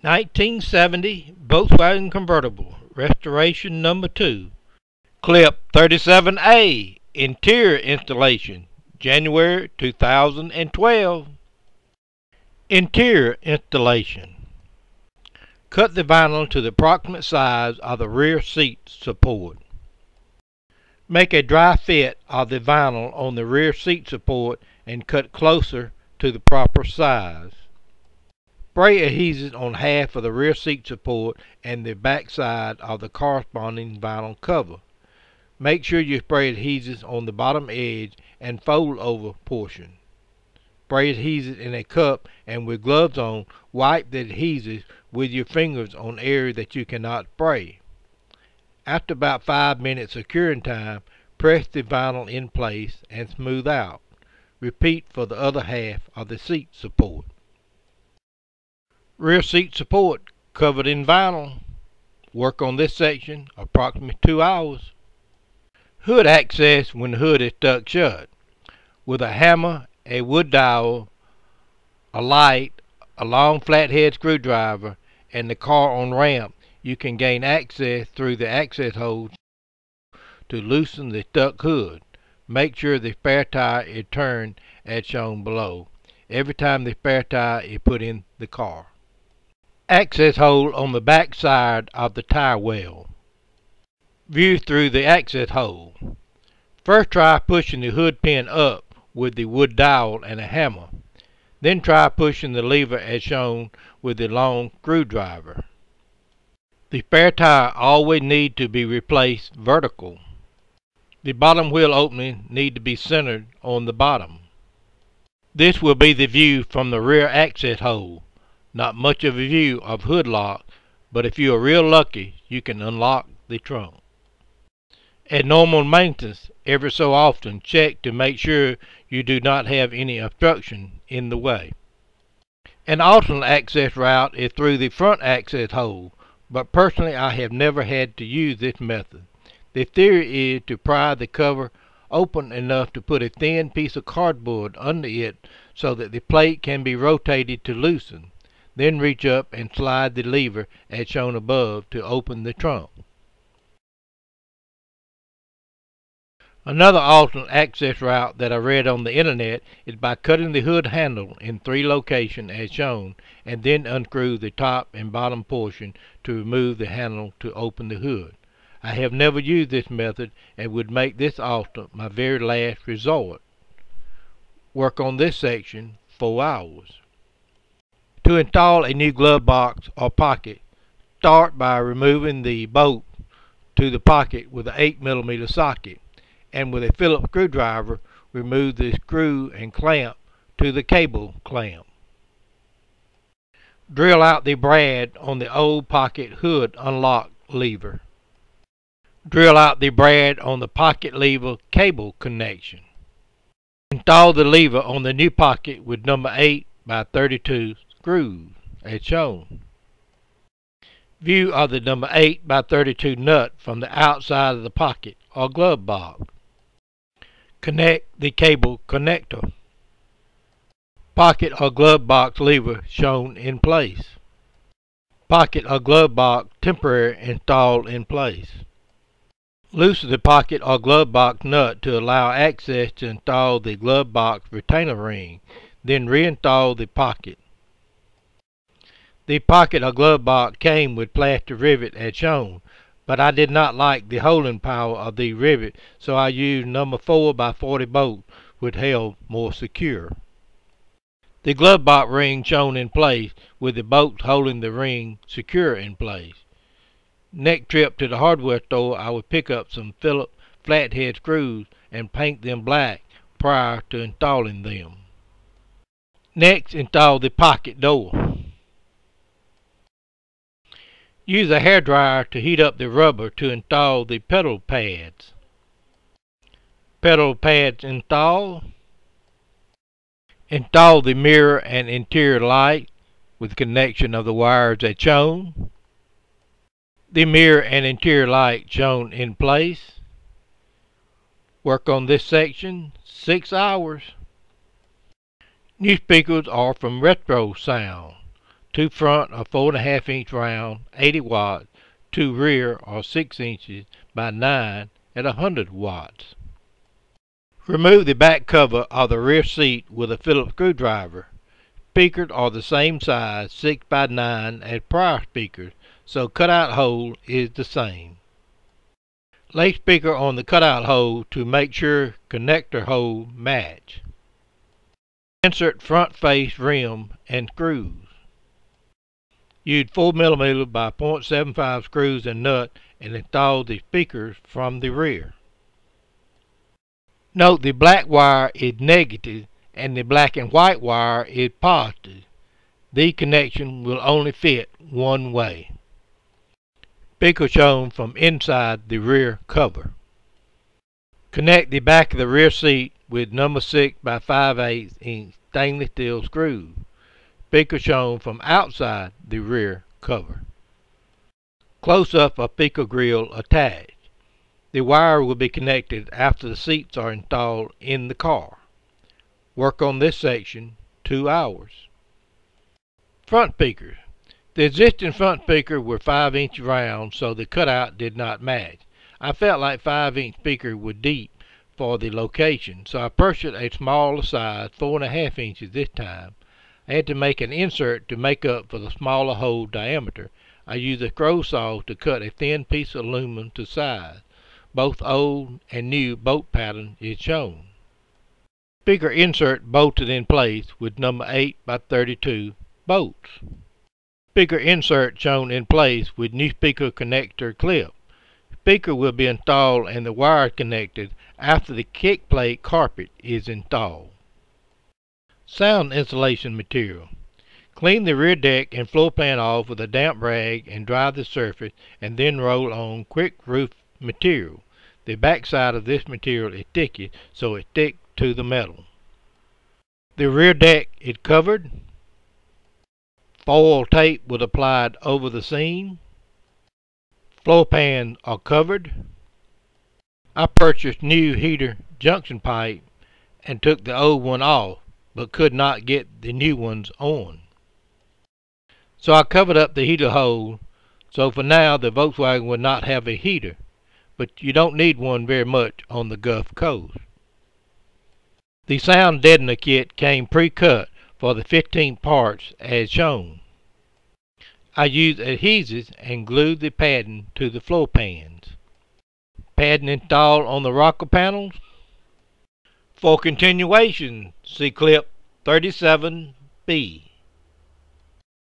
1970 Volkswagen Convertible, restoration number 2. Clip 37A, interior installation, January 2012. Interior installation. Cut the vinyl to the approximate size of the rear seat support. Make a dry fit of the vinyl on the rear seat support and cut closer to the proper size. Spray adhesive on half of the rear seat support and the back side of the corresponding vinyl cover. Make sure you spray adhesive on the bottom edge and fold over portion. Spray adhesive in a cup and with gloves on, wipe the adhesive with your fingers on areas that you cannot spray. After about 5 minutes of curing time, press the vinyl in place and smooth out. Repeat for the other half of the seat support. Rear seat support covered in vinyl. Work on this section approximately 2 hours. Hood access when the hood is stuck shut. With a hammer, a wood dowel, a light, a long flathead screwdriver, and the car on ramp, you can gain access through the access hole to loosen the stuck hood. Make sure the spare tire is turned as shown below every time the spare tire is put in the car. Access hole on the back side of the tire well. View through the access hole. First try pushing the hood pin up with the wood dowel and a hammer. Then try pushing the lever as shown with the long screwdriver. The spare tire always needs to be replaced vertical. The bottom wheel opening needs to be centered on the bottom. This will be the view from the rear access hole. Not much of a view of hood lock, but if you are real lucky, you can unlock the trunk. At normal maintenance, every so often, check to make sure you do not have any obstruction in the way. An alternate access route is through the front access hole, but personally I have never had to use this method. The theory is to pry the cover open enough to put a thin piece of cardboard under it so that the plate can be rotated to loosen. Then reach up and slide the lever as shown above to open the trunk. Another alternate access route that I read on the internet is by cutting the hood handle in 3 locations as shown, and then unscrew the top and bottom portion to remove the handle to open the hood. I have never used this method and would make this alternate my very last resort. Work on this section 4 hours. To install a new glove box or pocket, start by removing the bolt to the pocket with an 8mm socket, and with a Phillips screwdriver remove the screw and clamp to the cable clamp. Drill out the brad on the old pocket hood unlock lever. Drill out the brad on the pocket lever cable connection. Install the lever on the new pocket with number 8x32 screws as shown. View of the number 8x32 nut from the outside of the pocket or glove box. Connect the cable connector. Pocket or glove box lever shown in place. Pocket or glove box temporary installed in place. Loosen the pocket or glove box nut to allow access to install the glove box retainer ring, then reinstall the pocket. The pocket or glove box came with plastic rivet as shown, but I did not like the holding power of the rivet, so I used number 4x40 bolt, which held more secure. The glove box ring shown in place with the bolts holding the ring secure in place. Next trip to the hardware store, I would pick up some Phillips flathead screws and paint them black prior to installing them. Next, install the pocket door. Use a hairdryer to heat up the rubber to install the pedal pads. Pedal pads installed. Install the mirror and interior light with connection of the wires as shown. The mirror and interior light shown in place. Work on this section 6 hours. New speakers are from Retro Sound. 2 front are 4.5 inch round, 80 watts, 2 rear are 6 inches by 9 at 100 watts. Remove the back cover of the rear seat with a Phillips screwdriver. Speakers are the same size, 6 by 9 as prior speakers, so cutout hole is the same. Lay speaker on the cutout hole to make sure connector hole match. Insert front face rim and screws. Use 4mm by 0.75 screws and nut and install the speakers from the rear. Note the black wire is negative and the black and white wire is positive. The connection will only fit one way. Speaker shown from inside the rear cover. Connect the back of the rear seat with number 6 by 5/8 inch stainless steel screws. Speaker shown from outside the rear cover. Close up of speaker grill attached. The wire will be connected after the seats are installed in the car. Work on this section 2 hours. Front speakers. The existing front speakers were 5 inch round, so the cutout did not match. I felt like 5 inch speaker was deep for the location, so I purchased a smaller size, 4.5 inches this time. I had to make an insert to make up for the smaller hole diameter. I used a scroll saw to cut a thin piece of aluminum to size. Both old and new bolt pattern is shown. Speaker insert bolted in place with number 8 by 32 bolts. Speaker insert shown in place with new speaker connector clip. Speaker will be installed and the wire connected after the kick plate carpet is installed. Sound insulation material. Clean the rear deck and floor pan off with a damp rag and dry the surface, and then roll on quick roof material. The back side of this material is sticky, so it sticks to the metal. The rear deck is covered. Foil tape was applied over the seam. Floor pans are covered. I purchased new heater junction pipe and took the old one off, but could not get the new ones on. So I covered up the heater hole, so for now the Volkswagen will not have a heater, but you don't need one very much on the Gulf Coast. The sound deadener kit came pre-cut for the 15 parts as shown. I used adhesives and glued the padding to the floor pans. Padding installed on the rocker panels. For continuation, see clip 37B.